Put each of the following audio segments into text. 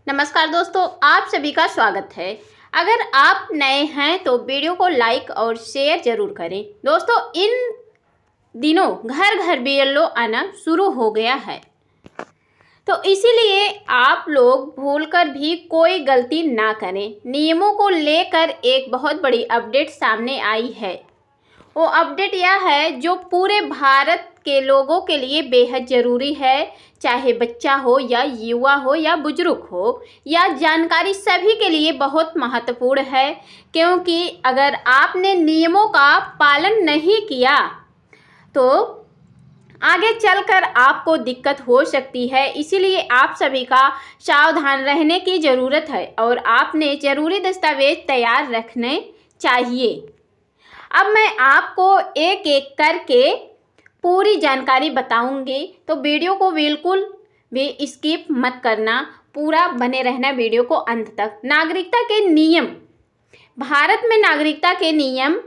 नमस्कार दोस्तों, आप सभी का स्वागत है। अगर आप नए हैं तो वीडियो को लाइक और शेयर जरूर करें। दोस्तों, इन दिनों घर घर BLO आना शुरू हो गया है, तो इसीलिए आप लोग भूलकर भी कोई गलती ना करें। नियमों को लेकर एक बहुत बड़ी अपडेट सामने आई है। वो अपडेट यह है जो पूरे भारत के लोगों के लिए बेहद ज़रूरी है, चाहे बच्चा हो या युवा हो या बुजुर्ग हो। यह जानकारी सभी के लिए बहुत महत्वपूर्ण है, क्योंकि अगर आपने नियमों का पालन नहीं किया तो आगे चलकर आपको दिक्कत हो सकती है। इसीलिए आप सभी का सावधान रहने की ज़रूरत है और आपने ज़रूरी दस्तावेज तैयार रखने चाहिए। अब मैं आपको एक एक करके पूरी जानकारी बताऊंगी, तो वीडियो को बिल्कुल भी स्किप मत करना, पूरा बने रहना वीडियो को अंत तक। नागरिकता के नियम। भारत में नागरिकता के नियम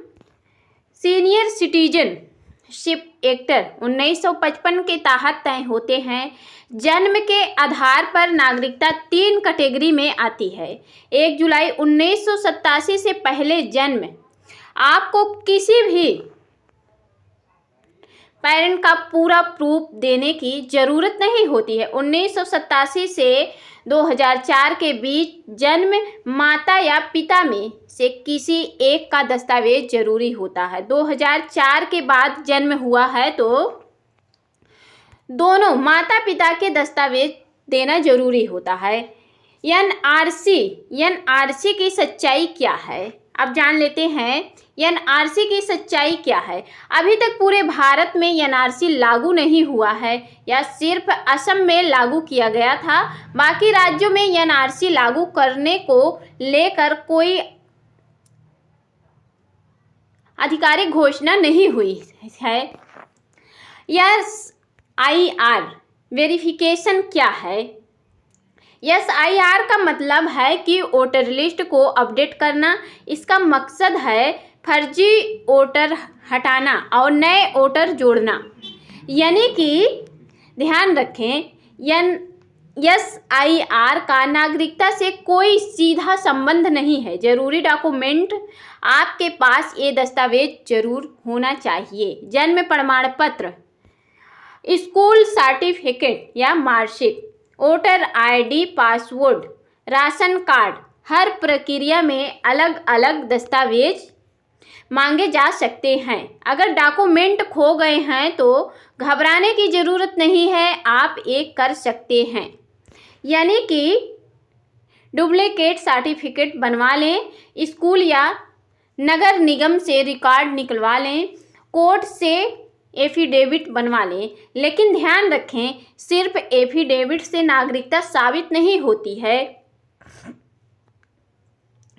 सीनियर सिटीजनशिप एक्ट 1955 के तहत तय होते हैं। जन्म के आधार पर नागरिकता 3 कैटेगरी में आती है। 1 जुलाई 1987 से पहले जन्म आपको किसी भी पेरेंट का पूरा प्रूफ देने की ज़रूरत नहीं होती है। 1987 से 2004 के बीच जन्म माता या पिता में से किसी एक का दस्तावेज जरूरी होता है। 2004 के बाद जन्म हुआ है तो दोनों माता पिता के दस्तावेज देना जरूरी होता है। एनआरसी की सच्चाई क्या है, अब जान लेते हैं। एनआरसी की सच्चाई क्या है। अभी तक पूरे भारत में एनआरसी लागू नहीं हुआ है, या सिर्फ असम में लागू किया गया था। बाकी राज्यों में एनआरसी लागू करने को लेकर कोई आधिकारिक घोषणा नहीं हुई है। SIR वेरिफिकेशन क्या है। SIR का मतलब है कि वोटर लिस्ट को अपडेट करना। इसका मकसद है फर्जी वोटर हटाना और नए वोटर जोड़ना। यानी कि ध्यान रखें, SIR का नागरिकता से कोई सीधा संबंध नहीं है। जरूरी डॉक्यूमेंट आपके पास ये दस्तावेज जरूर होना चाहिए। जन्म प्रमाण पत्र, स्कूल सर्टिफिकेट या marksheet, voter ID, password, ration card. हर प्रक्रिया में अलग अलग दस्तावेज मांगे जा सकते हैं। अगर डॉक्यूमेंट खो गए हैं तो घबराने की ज़रूरत नहीं है, आप एक कर सकते हैं। यानी कि डुप्लीकेट सर्टिफिकेट बनवा लें, स्कूल या नगर निगम से रिकॉर्ड निकलवा लें, कोर्ट से एफिडेविट बनवा लें। लेकिन ध्यान रखें, सिर्फ एफिडेविट से नागरिकता साबित नहीं होती है।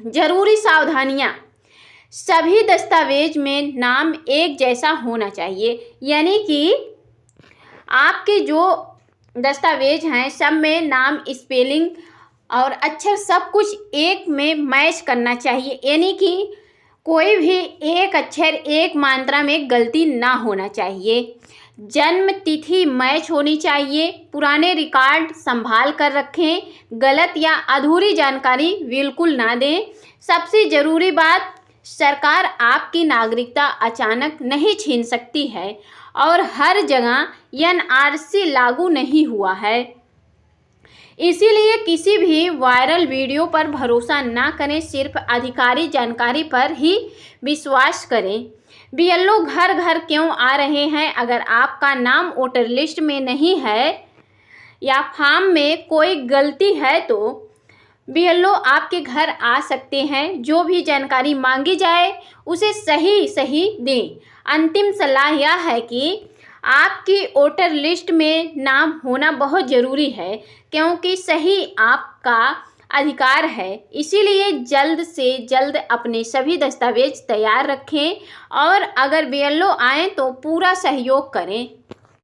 जरूरी सावधानियां। सभी दस्तावेज में नाम एक जैसा होना चाहिए। यानी कि आपके जो दस्तावेज हैं सब में नाम, स्पेलिंग और अक्षर सब कुछ एक में मैच करना चाहिए। यानी कि कोई भी एक अक्षर एक मात्रा में गलती ना होना चाहिए। जन्म तिथि मैच होनी चाहिए। पुराने रिकॉर्ड संभाल कर रखें। गलत या अधूरी जानकारी बिल्कुल ना दें। सबसे ज़रूरी बात, सरकार आपकी नागरिकता अचानक नहीं छीन सकती है और हर जगह एनआरसी लागू नहीं हुआ है। इसीलिए किसी भी वायरल वीडियो पर भरोसा ना करें, सिर्फ आधिकारिक जानकारी पर ही विश्वास करें। BLO घर घर क्यों आ रहे हैं। अगर आपका नाम वोटर लिस्ट में नहीं है या फॉर्म में कोई गलती है तो BLO आपके घर आ सकते हैं। जो भी जानकारी मांगी जाए उसे सही दें। अंतिम सलाह यह है कि आपकी वोटर लिस्ट में नाम होना बहुत ज़रूरी है, क्योंकि सही आपका अधिकार है। इसीलिए जल्द से जल्द अपने सभी दस्तावेज तैयार रखें और अगर BLO आए तो पूरा सहयोग करें।